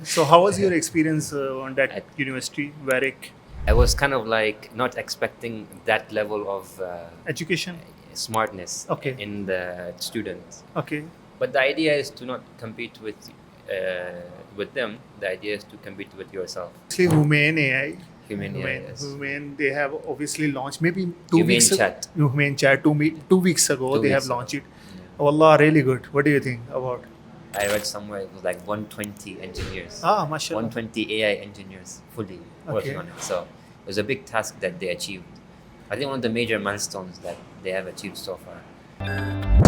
So how was your experience on that I, university, Warwick I was kind of like not expecting that level of education? smartness Okay, in the students. okay. But the idea is to not compete with them. The idea is to compete with yourself. Actually, Humane AI, Human, yeah, yes. Humane, they have obviously launched maybe Humane chat Humane Chat 2 weeks ago. two They have weeks ago. launched it. Yeah. Wallah, really good. What do you think about? I read somewhere it was like 120 engineers, Ah, mashallah. 120 AI engineers fully working Okay. on it. So it was a big task that they achieved. I think one of the major milestones that they have achieved so far.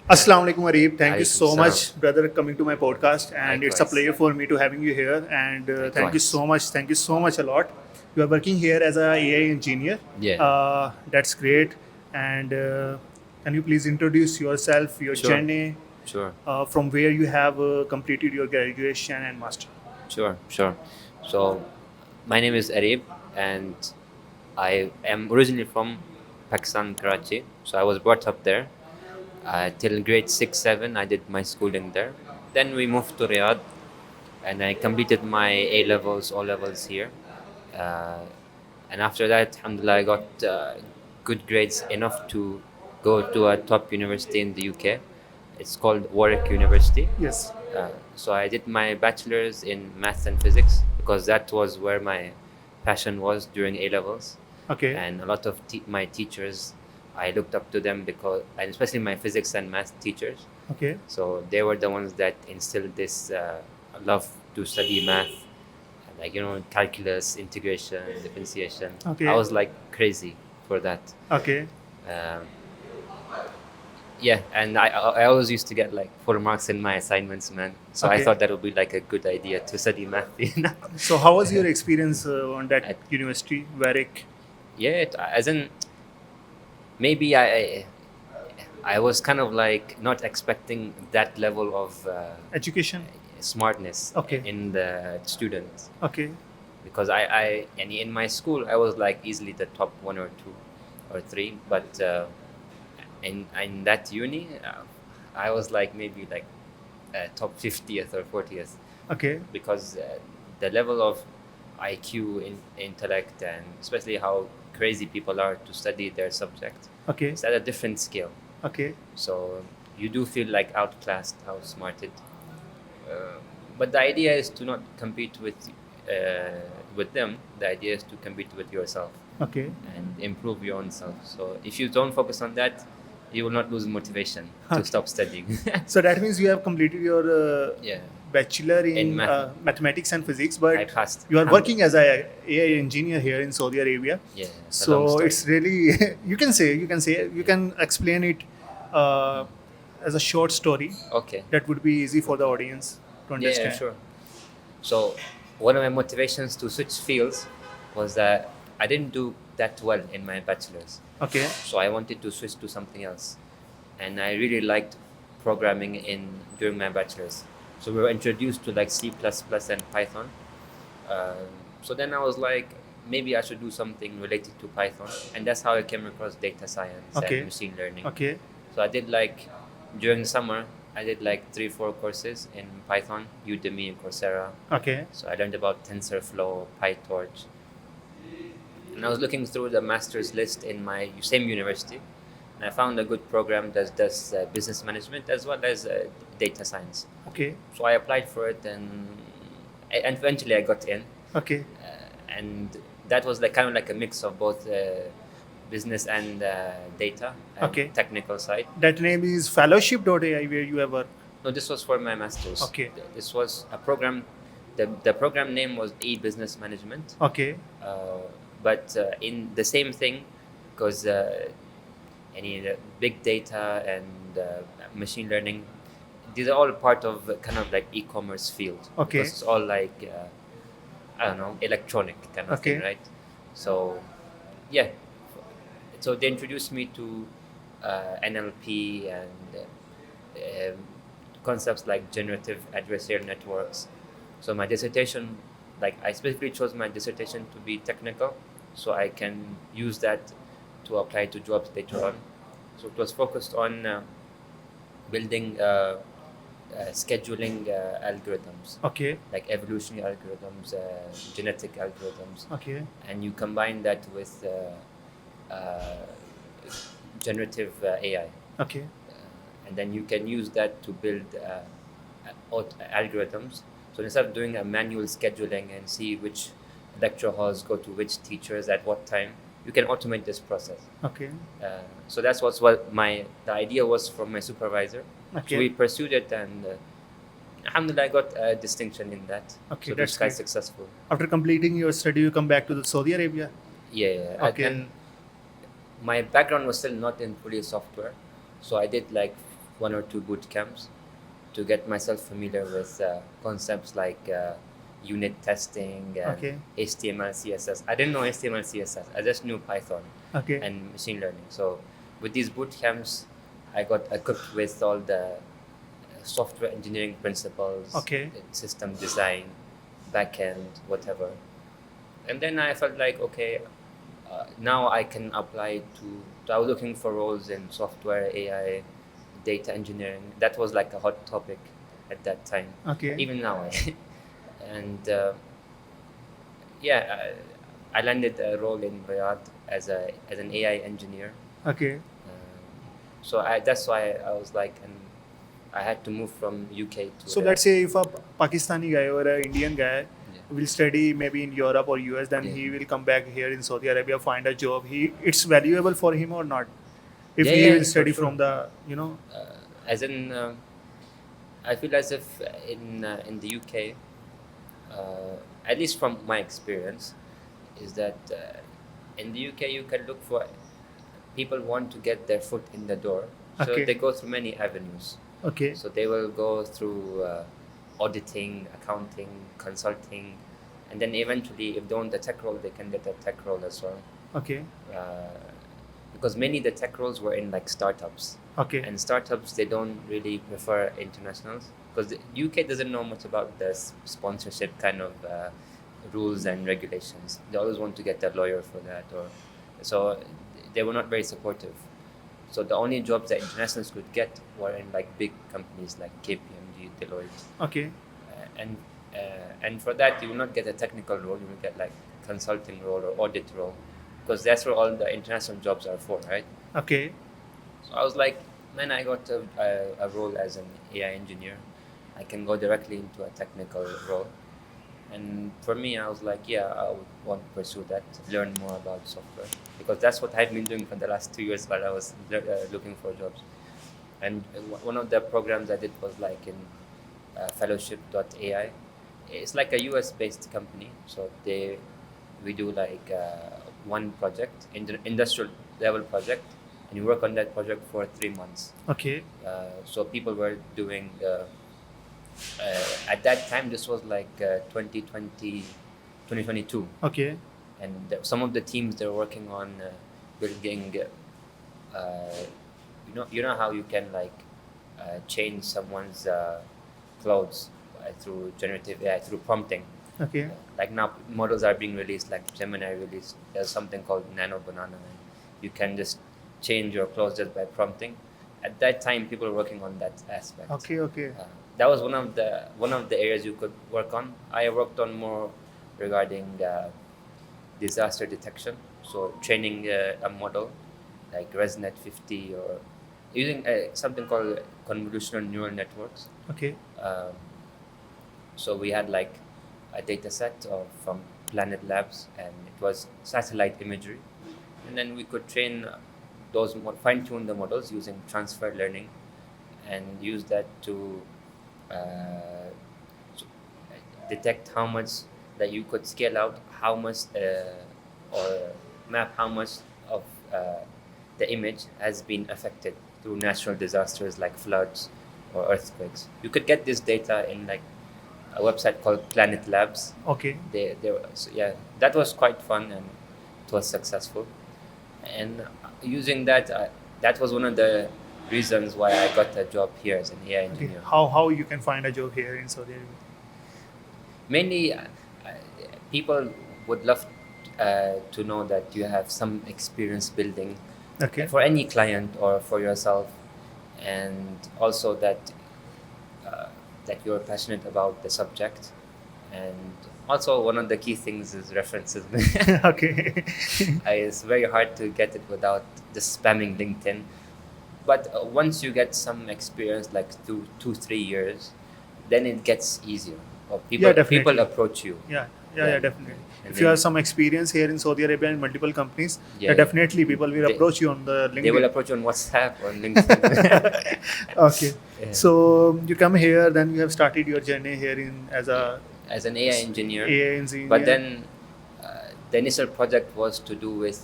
Assalamu alaikum, Areeb. Thank you Alaikum so salam. much, brother, coming to my podcast. And it's a Likewise. pleasure for me to having you here. And thank you Likewise. so much. Thank you so much a lot. You are working here as a AI engineer. Yeah. That's great. And can you please introduce yourself, your Sure. journey, Sure. from where you have completed your graduation and master? Sure. So my name is Areeb, and I am originally from Pakistan, Karachi. So I was brought up there. Till grade 6, 7, I did my schooling there. Then we moved to Riyadh, and I completed my A levels, O levels here. Uh, and after that, alhamdulillah, I got good grades enough to go to a top university in the UK. It's called Warwick University. Yes. So I did my bachelor's in maths and physics because that was where my passion was during A levels. Okay. And a lot of my teachers, I looked up to them because, and especially my physics and math teachers. Okay. So they were the ones that instilled this love to study math, like calculus, integration, differentiation. Okay. I was like crazy for that. Okay. Um, yeah, and I always used to get like 4 marks in my assignments, man. So I Okay. thought that would be like a good idea to study math. So how was your experience on that At- university, Warwick? Yeah, as in maybe I was kind of like not expecting that level of Education? smartness Okay. in the students, Okay. because I and in my school I was like easily the top 1 or 2 or 3, but in that uni I was like maybe like top 50th or 40th, Okay. because the level of IQ, intellect, and especially how crazy people are to study their subject, Okay. it's at a different scale. Okay. So you do feel like outclassed, outsmarted. Uh, but the idea is to not compete with them. The idea is to compete with yourself Okay. and improve your own self. So if you don't focus on that, you will not lose motivation to stop studying. So that means you have completed your Yeah, bachelor in In math. mathematics and physics, I but passed. you are working as a AI engineer here in Saudi Arabia. Yeah, it's a long So story. it's really you can explain it as a short story. Okay. That would be easy for the audience to understand. Yeah, sure. So one of my motivations to switch fields was that I didn't do that well in my bachelor's. Okay. So I wanted to switch to something else. And I really liked programming during my bachelor's. So we were introduced to like C++ and Python. So then I was like, maybe I should do something related to Python. And that's how I came across data science Okay. and machine learning. Okay. So I did like, during summer, I did like 3-4 courses in Python, Udemy and Coursera. Okay. So I learned about TensorFlow, PyTorch. And I was looking through the master's list in my same university, and I found a good program that does business management as well as data science. Okay. So I applied for it, and eventually I got in. Okay. And that was like kind of like a mix of both business and data and Okay. technical side. That name is fellowship.ai where you have worked. No, this was for my master's. Okay. This was a program. The program name was e-business management. Okay. But in the same thing, because any big data and machine learning, these are all part of kind of like e-commerce field. Okay. Because it's all like I don't know, electronic kind of thing, Okay. right? So yeah, so they introduced me to NLP and concepts like generative adversarial networks. So my dissertation, like I specifically chose my dissertation to be technical, so I can use that to apply to jobs later on. So it was focused on building scheduling algorithms, Okay. like evolutionary algorithms, genetic algorithms, Okay. and you combine that with generative AI. Okay. And then you can use that to build algorithms. So instead of doing a manual scheduling and see which lecture halls go to which teachers at what time, you can automate this process. Okay. So that's what the idea was from my supervisor. So we Okay. pursued it, and alhamdulillah, I got a distinction in that. Okay, So it was that's quite great. successful. After completing your study, you come back to the Saudi Arabia. Yeah, yeah. Okay. And my background was still not in fully software, so I did like one or two boot camps to get myself familiar with concepts like unit testing and Okay. HTML, CSS. I didn't know HTML, CSS. I just knew Python Okay. and machine learning. So with these boot camps, I got equipped with all the software engineering principles, Okay. system design, backend, whatever. And then I felt like, okay, now I can apply to. I was looking for roles in software, AI, data engineering. That was like a hot topic at that time. Okay. Even now, and yeah, I landed a role in Riyadh as an AI engineer. Okay. So that's why I was like, and I had to move from UK to. So let's say if a Pakistani guy or an Indian guy Yeah. will study maybe in Europe or US, then Yeah. he will come back here in Saudi Arabia, find a job. It's valuable for him or not? If Yeah, he yeah, will for study sure. from the, As in, I feel as if in the UK, at least from my experience, is that in the UK you can look for people want to get their foot in the door, so Okay. they go through many avenues. Okay. So they will go through auditing, accounting, consulting, and then eventually, if they want the tech role, they can get a tech role as well. Okay. Because many of the tech roles were in like startups. Okay. And startups, they don't really prefer internationals because the UK doesn't know much about the sponsorship kind of rules and regulations. They always want to get a lawyer for that, or so they were not very supportive. So the only jobs that internationals could get were in like big companies like KPMG, Deloitte, Okay. and and for that you will not get a technical role. You will get like consulting role or audit role, because that's where all the international jobs are for, right? Okay. So I was like, man, I got a role as an AI engineer. I can go directly into a technical role. And for me, I was like, yeah, I would want to pursue that, learn more about software, because that's what I've been doing for the last 2 years while I was looking for jobs. And one of the programs I did was like in fellowship.ai. It's like a US based company. So we do like one project, industrial level project, and you work on that project for 3 months. Okay. So people were doing, at that time, this was like 2020, 2022. Okay. And some of the teams they're working on building, you know how you can like change someone's clothes through generative AI, through prompting. Okay. Like now models are being released, like Gemini released, there's something called Nano Banana, and you can just change your clothes just by prompting. At that time, people were working on that aspect. Okay. Okay. That was one of the areas you could work on. I worked on more regarding disaster detection, so training a model like ResNet 50 or using something called convolutional neural networks. Okay. Um, so we had like a data set from Planet Labs, and it was satellite imagery, and then we could train those fine tune the models using transfer learning, and use that to uh, detect how much that you could scale out, how much or map how much of the image has been affected through natural disasters like floods or earthquakes. You could get this data in like a website called Planet Labs. Okay. So yeah, that was quite fun, and it was successful. And using that, that was one of the reasons why I got a job here as an AI Okay. engineer. How you can find a job here in Saudi Arabia? Mainly, people would love to know that you have some experience building Okay. for any client or for yourself, and also uh, that you're passionate about the subject. And also, one of the key things is references. Okay. It's very hard to get it without just spamming LinkedIn. But once you get some experience, like 3 years, then it gets easier. Or Yeah, people definitely. approach you. Yeah, yeah, Then definitely. and If you have then some experience here in Saudi Arabia in multiple companies, yeah, yeah, yeah. definitely people will They, approach you on the they will LinkedIn. approach you on WhatsApp or LinkedIn. Okay. Yeah. So you come here, then you have started your journey here in as Yeah, a as an AI engineer. AI But engineer. then the initial project was to do with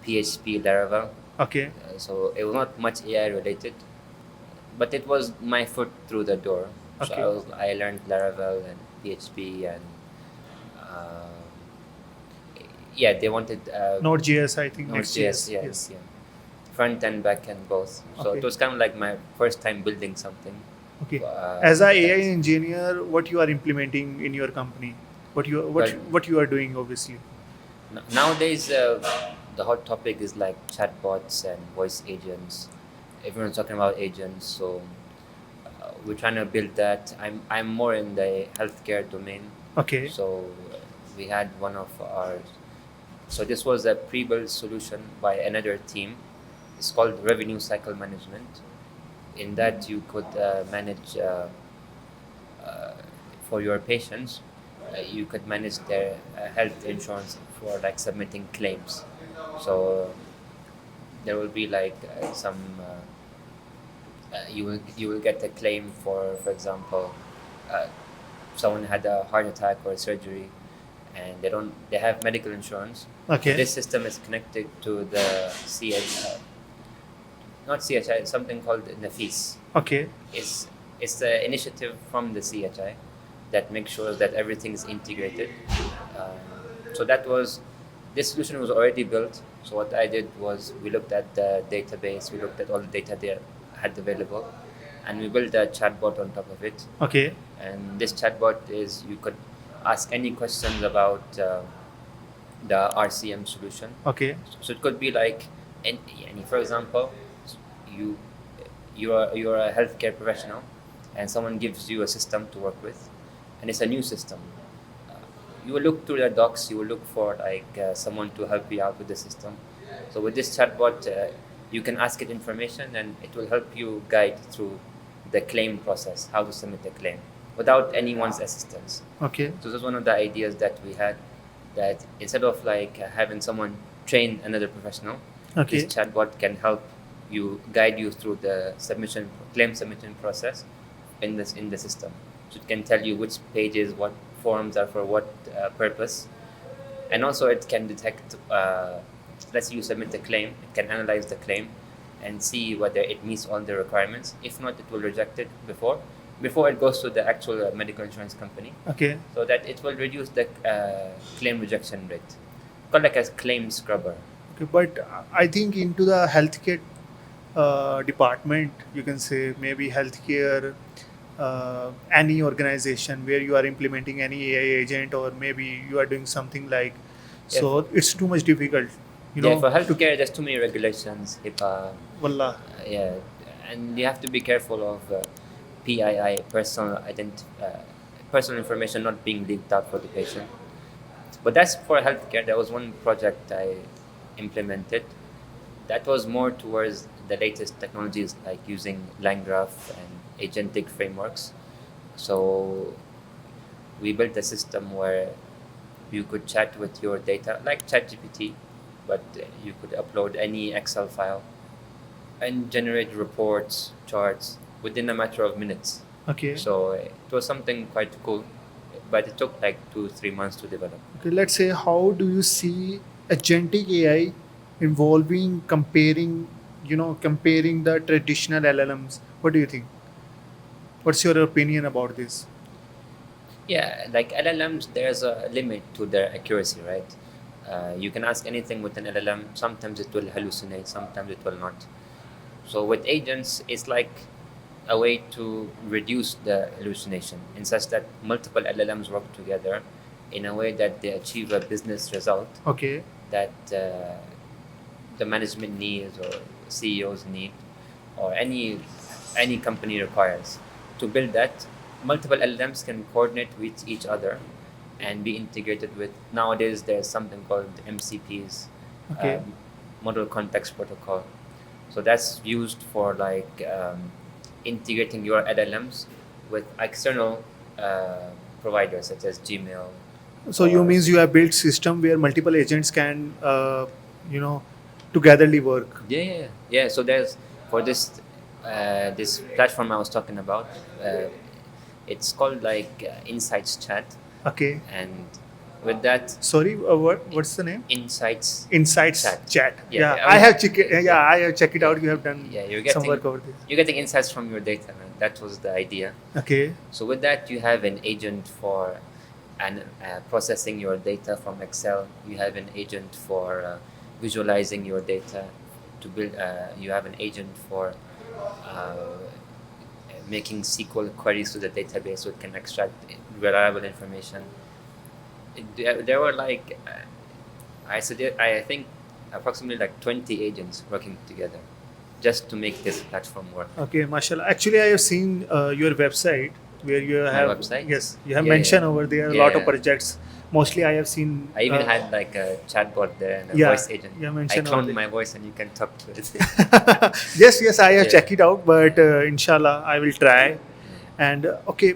PHP Laravel. Okay. So it was not much AI related, but it was my foot through the door. So Okay. I learned Laravel and PHP and uh, yeah, they wanted Node.js, I think Node.js, Next.js. yeah, Yes. yeah, front and back and both. So it Okay. was kind of like my first time building something. Okay. As a That AI engineer, what you are implementing in your company? well, What you are doing, obviously. nowadays the hot topic is like chatbots and voice agents. Everyone's talking about agents, so we're trying to build that. I'm more in the healthcare domain, Okay. so we had one of our. So this was a pre-built solution by another team. It's called revenue cycle management. In that, you could manage uh, for your patients. You could manage their health insurance for like submitting claims. So there will be like some you will get a claim for example, uh, someone had a heart attack or a surgery, and they have medical insurance. So Okay. this system is connected to the not CHI, it's something called Nafis. Okay. It's it's the initiative from the CHI that makes sure that everything is integrated. Um, so that was this solution was already built. So what I did was we looked at the database, we looked at all the data they had available, and we built a chatbot on top of it. Okay. And this chatbot is you could ask any questions about the RCM solution. Okay. So it could be like, for example, you you're a healthcare professional, and someone gives you a system to work with, and it's a new system. Uh, you will look through the docs. You will look for like someone to help you out with the system. So with this chatbot, you can ask it information, and it will help you guide through the claim process, how to submit a claim, without anyone's assistance. Okay. So this was one of the ideas that we had, that instead of like having someone train another professional, this Okay. chatbot can help you guide you through the claim submission process in the system. So it can tell you which pages, what forms are for what purpose, and also it can detect. Let's say you submit the claim, it can analyze the claim and see whether it meets all the requirements. If not, it will reject it before it goes to the actual medical insurance company, Okay. so that it will reduce the claim rejection rate. Called like a claim scrubber. Okay. But I think into the healthcare department, you can say maybe healthcare, any organization where you are implementing any AI agent, or maybe you are doing something like, If so it's too much difficult, Yeah, for to. healthcare, there's too many regulations. HIPAA, Wallah. yeah, and you have to be careful of PII, personal information not being leaked out for the patient. But that's for healthcare. There was one project I implemented that was more towards the latest technologies, like using LangGraph and agentic frameworks. So we built a system where you could chat with your data like ChatGPT, but you could upload any Excel file and generate reports, charts within a matter of minutes. Okay. So it was something quite cool, but it took like 2 3 months to develop. Okay, let's say, how do you see agentic AI involving comparing the traditional LLMs? What do you think? What's your opinion about this? Yeah, like LLMs, there's a limit to their accuracy, right? You can ask anything with an LLM. Sometimes it will hallucinate, sometimes it will not. So with agents, it's like a way to reduce the hallucination in such that multiple LLMs work together in a way that they achieve a business result Okay. that the management needs or CEOs need or any company requires. To build that, multiple LLMs can coordinate with each other and be integrated with. Nowadays, there's something called MCPs, Okay. Model Context Protocol. So that's used for like integrating your LLMs with external providers such as Gmail. So you Or means you have built system where multiple agents can, you know, togetherly work. yeah. So there's for this platform I was talking about. It's called like Insights Chat, Okay. and with that Sorry, what's the name? Insights Insights Chat. chat. Yeah, Yeah, I have check it. Yeah, I have checked it out. You have done Yeah, some work over this. you're getting insights from your data, man. That was the idea. Okay. So with that, you have an agent for processing your data from Excel. You have an agent for visualizing your data. To build, you have an agent for making SQL queries to the database so it can extract reliable information. There were like I think approximately like 20 agents working together just to make this platform work. Okay, mashallah. Actually, I have seen your website where you My have, website? yes, you have Yeah, mentioned yeah. over there a Yeah, lot of yeah. projects. Mostly, I have seen. I even had like a chatbot there and a Yeah, voice agent. you I mentioned over cloned there. my voice and you can talk to it. Yes, I have Yeah. checked it out, but inshallah, I will try. And okay,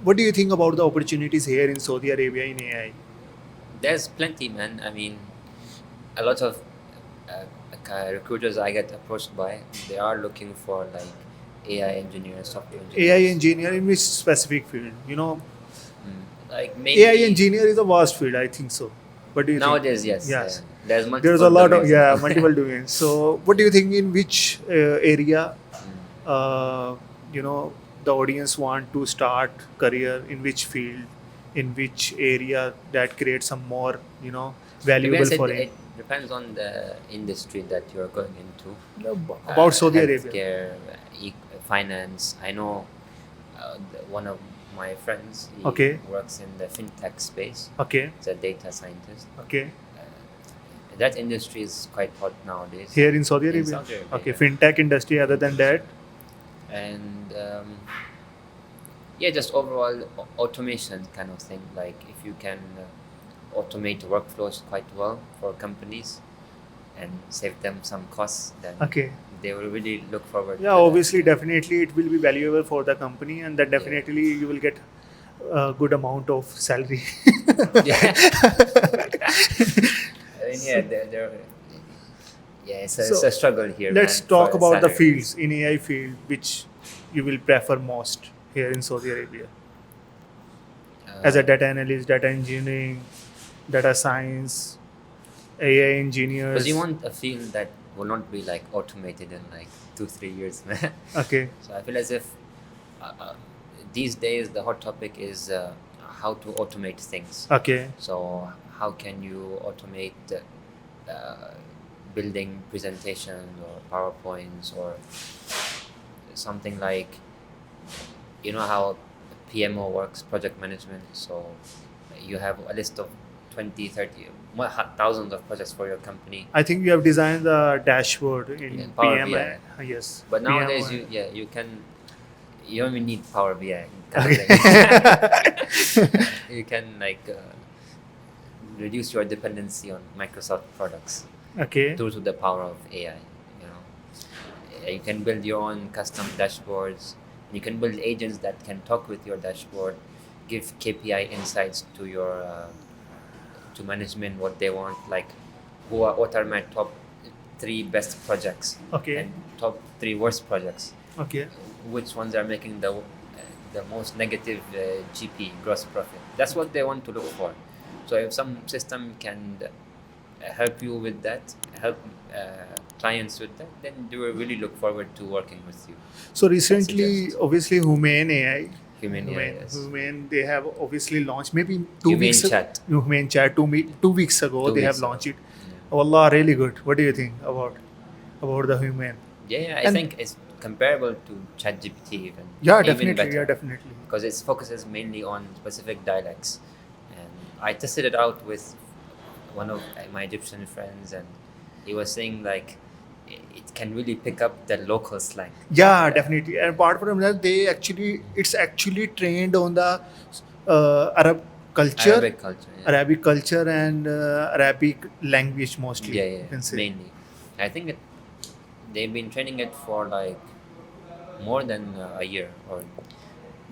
what do you think about the opportunities here in Saudi Arabia in AI? There's plenty, man. I mean, a lot of recruiters I get approached by, they are looking for like AI engineers, software AI engineers. engineer in which specific field? You know, Like AI mainly engineer is a vast field. I think so. What do you think? nowadays, yes. Yes, There's there's a multiple lot of, domains yeah, now. multiple domains. So, what do you think in which area, uh, you know, the audience want to start career in which field, in which area that creates some more, To be valuable honest, for him. it depends on the industry that you're going into. About Saudi Arabia. Healthcare, finance. I know one of my friends, he Okay. works in the fintech space. Okay. He's a data scientist. Okay. That industry is quite hot nowadays. Here in Saudi In Arabia. Saudi Arabia, Okay, yeah. fintech industry. Other than that, And yeah, just overall automation kind of thing. Like if you can automate workflows quite well for companies and save them some costs, then okay. they will really look forward Yeah, to that. obviously, definitely, it will be valuable for the company, and that definitely you will get a good amount of salary. Yeah. I mean, yeah, it's So a struggle here, let's man, talk for about the salary. fields in AI field which you will prefer most here in Saudi Arabia as a data analyst, data engineering, data science, AI Because you engineers. want a field that will not be like automated in like 2-3 years, man. Okay. So I feel as if these days the hot topic is how to automate things. Okay. So how can you automate uh, building presentations or PowerPoints or something like, you know how PMO works, project management. So you have a list of 20, 30, thousands of projects for your company. I think you have designed the dashboard in Yeah, Power PM. BI. Yes. But nowadays, PM. you don't even need Power BI. Kind of Okay. thing. You can like reduce your dependency on Microsoft products Okay. due to the power of AI. You can build your own custom dashboards. You can build agents that can talk with your dashboard, give KPI insights to your to management what they want, like what are my top 3 best projects Okay. and top 3 worst projects. Okay. Which ones are making the most negative GP, gross profit. That's what they want to look for. So if some system can help you with that, help clients with that, then they will really look forward to working with you. So I recently, suggest. obviously, Humane AI. Humane AI, yes. Humane, they have obviously launched maybe Humane Chat. Humane Chat 2 weeks ago. 2 They have weeks ago. launched it. Wallah, really good. What do you think about the Humane? Yeah, I And think it's comparable to ChatGPT even. Yeah, Even definitely. better. Yeah, definitely. Because it focuses mainly on specific dialects. And I tested it out with one of my Egyptian friends, and he was saying like it can really pick up the local slang. Yeah, definitely. And apart from that, it's actually trained on the Arab culture, Arabic culture. Yeah. Arabic culture, and Arabic language mostly. Yeah, You yeah, can say. mainly. I think they've been training it for like more than a year, or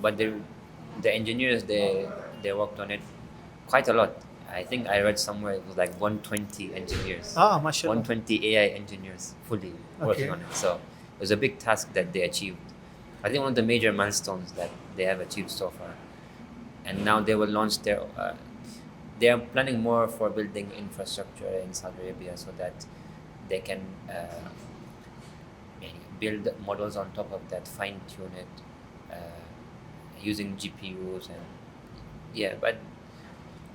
but the engineers they worked on it quite a lot. I think I read somewhere it was like 120 engineers, Ah, mashallah. 120 AI engineers fully working Okay. on it. So it was a big task that they achieved. I think one of the major milestones that they have achieved so far. And now they will launch their. They are planning more for building infrastructure in Saudi Arabia so that they can build models on top of that, fine tune it using GPUs and yeah. But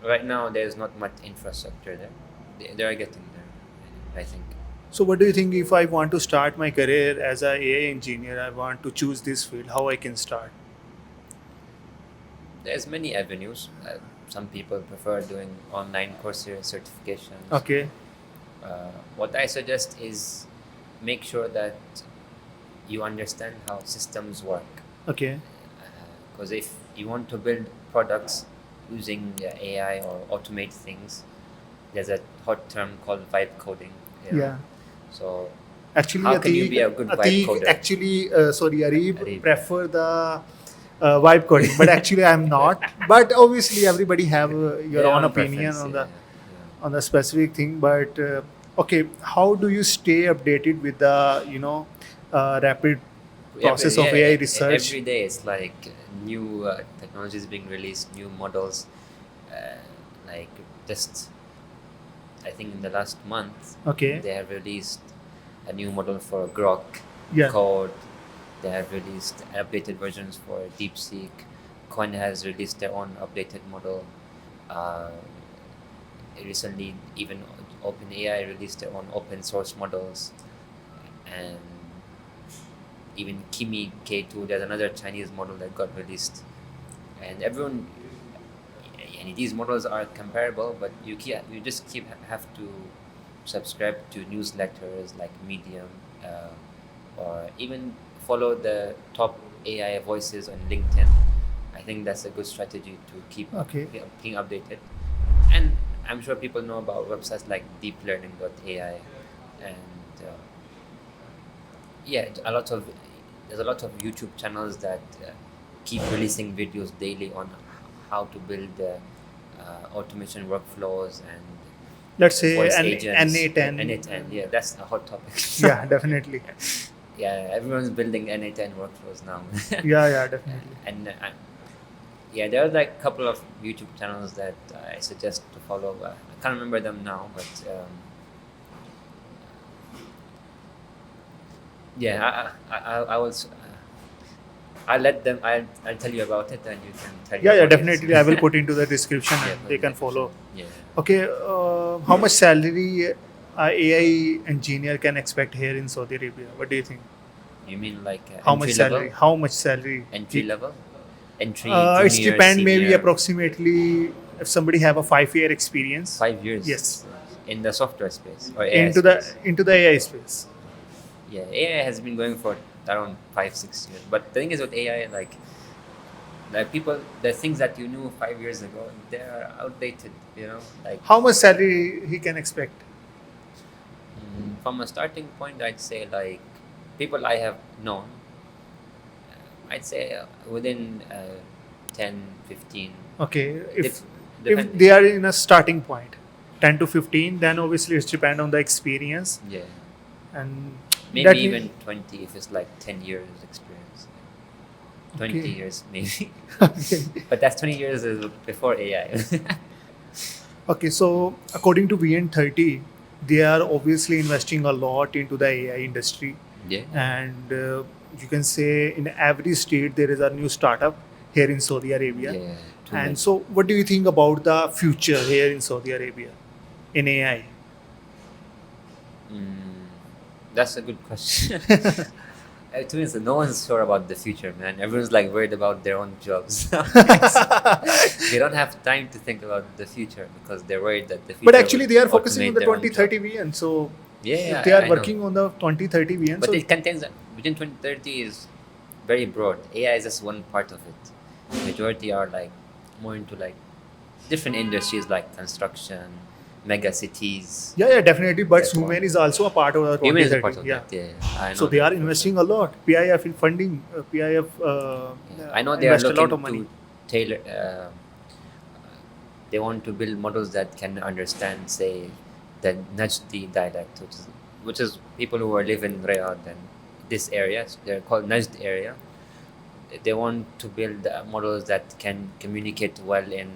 right now there's not much infrastructure there. They are getting there, I think. So, what do you think if I want to start my career as a AI engineer? I want to choose this field. How I can start? There's many avenues. Some people prefer doing online Coursera certifications. Okay. What I suggest is make sure that you understand how systems work. Okay. Because if you want to build products using AI or automate things, there's a hot term called vibe coding. Yeah. So Actually, how can you be a good vibe coder? Actually, sorry, Areeb, Areeb. prefer the vibe coding, but actually, I'm not. But obviously, everybody have your Their own own opinion preference, on yeah, on the specific thing. But okay, how do you stay updated with the rapid yeah. process of AI Every research? day it's like new technologies being released, new models. Uh, like just I think in the last month Okay. they have released a new model for Grok Yeah. Code. They have released updated versions for DeepSeek. Coin has released their own updated model. Uh, Recently, even OpenAI released their own open source models, and even Kimi K2. There's another Chinese model that got released, and everyone. And these models are comparable, but you just have to subscribe to newsletters like Medium, or even follow the top AI voices on LinkedIn. I think that's a good strategy to Okay. being updated. And I'm sure people know about websites like deeplearning.ai, and yeah, there's a lot of YouTube channels that keep releasing videos daily on how to build automation workflows and Let's say voice an agents. NA10. NA10, yeah, that's a hot topic. Yeah, definitely. Yeah, everyone's building NA10 workflows now. Yeah, yeah, definitely. And yeah, there are like a couple of YouTube channels that I suggest to follow. I can't remember them now, but yeah, I will. I'll let them. I'll tell you about it, and you can tell Yeah, your yeah, audience. definitely. I will put into the description Yeah, and put they in the can follow. description. Yeah. Okay, how much salary AI engineer can expect here in Saudi Arabia? What do you think? You mean like How much entry salary? level? How much salary? Entry level? Entry, It's junior, depend. Maybe senior. approximately if somebody have a 5 year experience. 5 years Yes, in the software space or AI space. into the AI space. Yeah, AI has been going for around 5 6 years. But the thing is with AI, like people, the things that you knew 5 years ago, they are outdated. Like How much salary he can expect? from a starting point, I'd say like people I have known, I'd say within 10, 15, Okay, dep- if depending. they are in a starting point, 10 to 15, then obviously it's depend on the experience Yeah, and maybe that even 20 if it's like 10 years experience. 20 okay. years maybe. Okay. But that's 20 years is before AI. Okay, so according to VN30, they are obviously investing a lot into the AI industry, Yeah, and you can say in every state there is a new startup here in Saudi Arabia. yeah, too And many. so, what do you think about the future here in Saudi Arabia in Mm, that's a good question. To be honest, no one's sure about the future, man. Everyone's like worried about their own jobs. They don't have time to think about the future because they're worried that the But future actually, will they are focusing on automate the their own job. 2030 vision. So Yeah, they are I know. working on the 2030 vision. But So it contains within 2030 is very broad. AI is just one part of it. Majority are like more into like different industries like construction, mega cities. yeah, definitely. But That one. human is also a part of the Human is a 2030. part of Yeah. that. Yeah, I So know they that are for sure. investing a lot. PIF in funding. PIF Yeah. I know they are invest a lot looking of money. to tailor. They want to build models that can understand, say, the Najdi dialect, which is people who are live in Riyadh and this area. So they're called Najd area. They want to build models that can communicate well in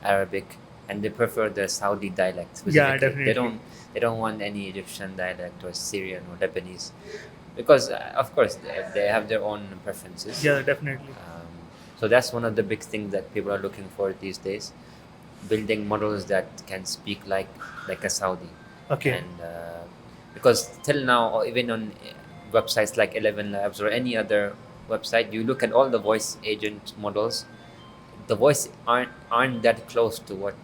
Arabic, and they prefer the Saudi dialect Yeah, specifically. They definitely. don't want any Egyptian dialect or Syrian or Lebanese, because of course they have their own preferences. Yeah, definitely. Um, so that's one of the big things that people are looking for these days, building models that can speak like a Saudi, Okay. and because till now, or even on websites like 11 Labs or any other website, you look at all the voice agent models, the voice aren't that close to what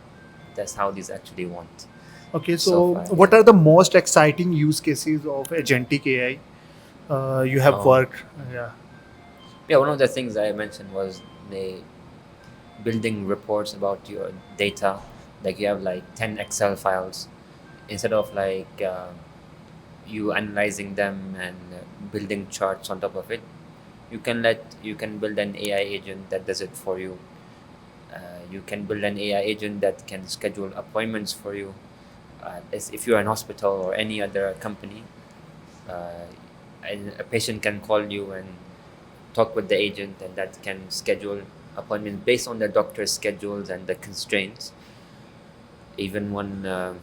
the Saudis actually want Okay. so So far. what Yeah. are the most exciting use cases of agentic AI you have Um, worked? Yeah. yeah, one of the things I mentioned was the building reports about your data. Like you have like 10 Excel files, instead of like you analyzing them and building charts on top of it, you can build an AI agent that does it for you. You can build an AI agent that can schedule appointments for you. As if you're an hospital or any other company, uh, and a patient can call you and talk with the agent, and that can schedule appointments based on the doctor's schedules and the constraints. Even one um,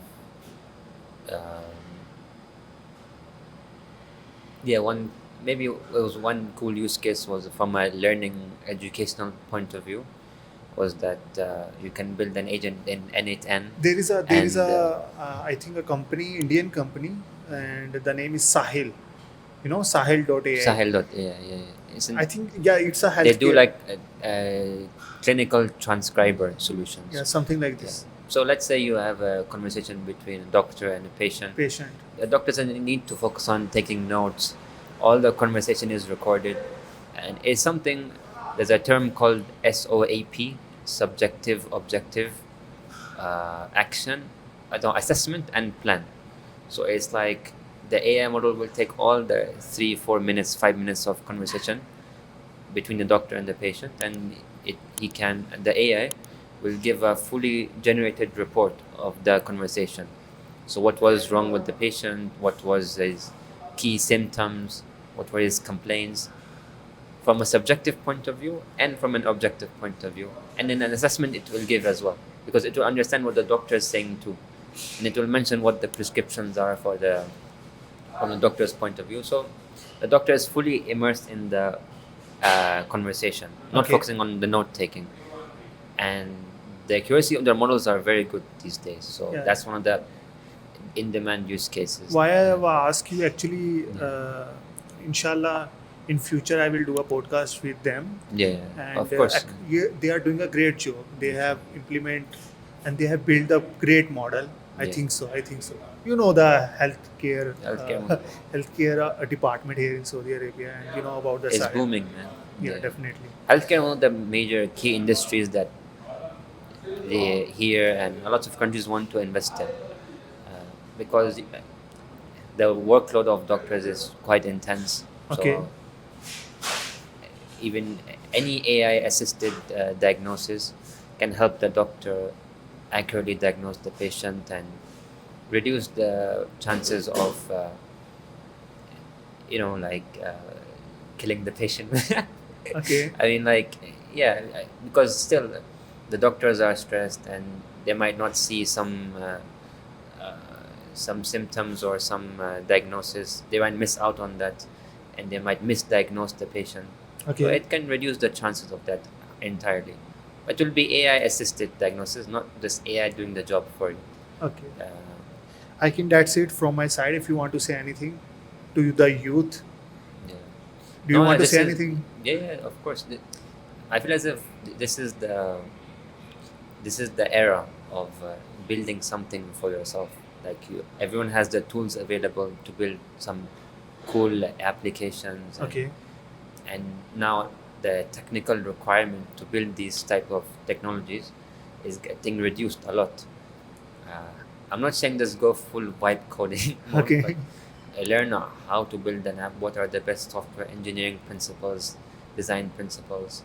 yeah, one maybe it was one cool use case was from a learning educational point of view, was that you can build an agent in N8N, There is a and I think a company, Indian company, and the name is Sahil. You know, Sahil.ai. Sahel. Yeah, yeah, yeah. I think yeah, it's a They do healthcare. like clinical transcriber Yeah, solutions. something like Yeah. this. So let's say you have a conversation between a doctor and a patient. Patient. The doctor doesn't need to focus on taking notes. All the conversation is recorded, and it's something. There's a term called SOAP, subjective objective action, assessment and plan. So it's like the AI model will take all the 3 4 minutes 5 minutes of conversation between the doctor and the patient, and the AI will give a fully generated report of the conversation. So what was wrong with the patient, what was his key symptoms, what were his complaints, from a subjective point of view and from an objective point of view. And in an assessment it will give as well, because it will understand what the doctor is saying too, and it will mention what the prescriptions are for the from the doctor's point of view. So the doctor is fully immersed in the conversation, not Okay. focusing on the note taking. And the accuracy of their models are very good these days. So Yeah. that's one of the in-demand use cases. Why I Yeah. have asked you actually, Yeah. inshallah, in future I will do a podcast with them, Yeah, and of course. they are doing a great job. They have implement and they have built a great model. I Yeah. think so. I think so. You know the healthcare Healthcare model healthcare department here in Saudi Arabia, and you know about the is Sahel. booming, man. Yeah, Yeah. definitely. Healthcare one of the major key industries that they here and a lot of countries want to invest in, because the workload of doctors is quite intense. Okay. So even any AI assisted diagnosis can help the doctor accurately diagnose the patient and reduce the chances of like killing the patient. Okay. I mean, like, yeah, because still the doctors are stressed and they might not see uh, some symptoms or some diagnosis. They might miss out on that, and they might misdiagnose the patient. So Okay. it can reduce the chances of that entirely. But it will be AI assisted diagnosis, not just AI doing the job for you. Okay. Uh, I think that's it from my side. If you want to say anything to the youth. yeah. Do you No, want to this say is anything? yeah, yeah, of course. I feel as if this is the era of building something for yourself. Like everyone has the tools available to build some cool applications, Okay. and now the technical requirement to build these type of technologies is getting reduced a lot. Uh, I'm not saying just go full vibe coding mode, but Okay. learn how to build an app. What are the best software engineering principles, design principles?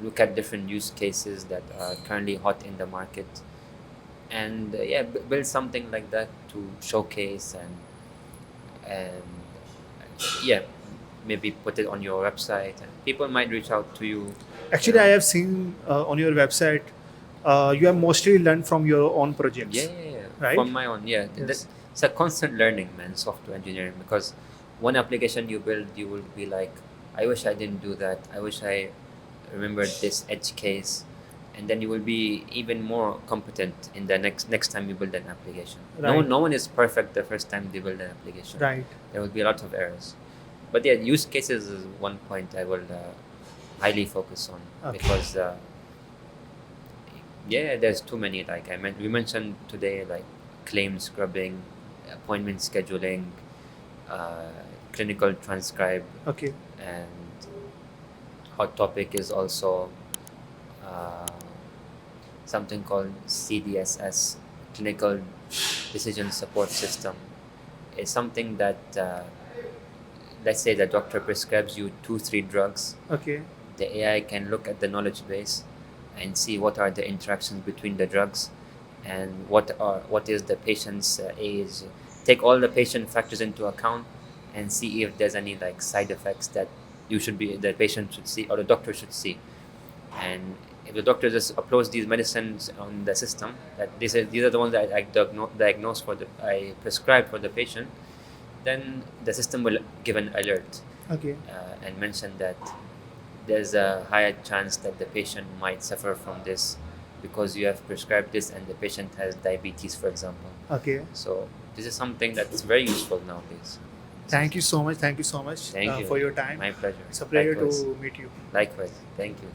Look at different use cases that are currently hot in the market, and yeah, build something like that to showcase and yeah, maybe put it on your website, and people might reach out to you. You Actually, I know, have seen on your website, you have mostly learned from your own yeah, projects, yeah, yeah. right? From my own, yeah. Yes. It's a constant learning, man. Software engineering, because one application you build, you will be like, I wish I didn't do that. I wish I remembered this edge case, and then you will be even more competent in the next time you build an application. Right. No one is perfect the first time they build an application. Right. There will be a lot of errors, but yeah, use cases is one point I will highly focus on, Okay. because yeah, there's too many. Like we mentioned today, like claim scrubbing, appointment scheduling, uh, clinical transcribe, Okay. and hot topic is also uh, something called CDSS, clinical decision support system. It's something that let's say the doctor prescribes you 2 3 drugs. Okay. The AI can look at the knowledge base and see what are the interactions between the drugs, and what is the patient's age. Take all the patient factors into account and see if there's any like side effects that the patient should see or the doctor should see. And if the doctor just uploads these medicines on the system, that these are the ones that I diagnose I prescribe for the patient, then the system will give an alert Okay. and mention that there's a higher chance that the patient might suffer from this because you have prescribed this and the patient has diabetes, for example. Okay. So this is something that's very useful nowadays. Thank you so much. Thank you so much Thank you. for your time. My pleasure. It's a pleasure Likewise. to meet you. Likewise. Thank you.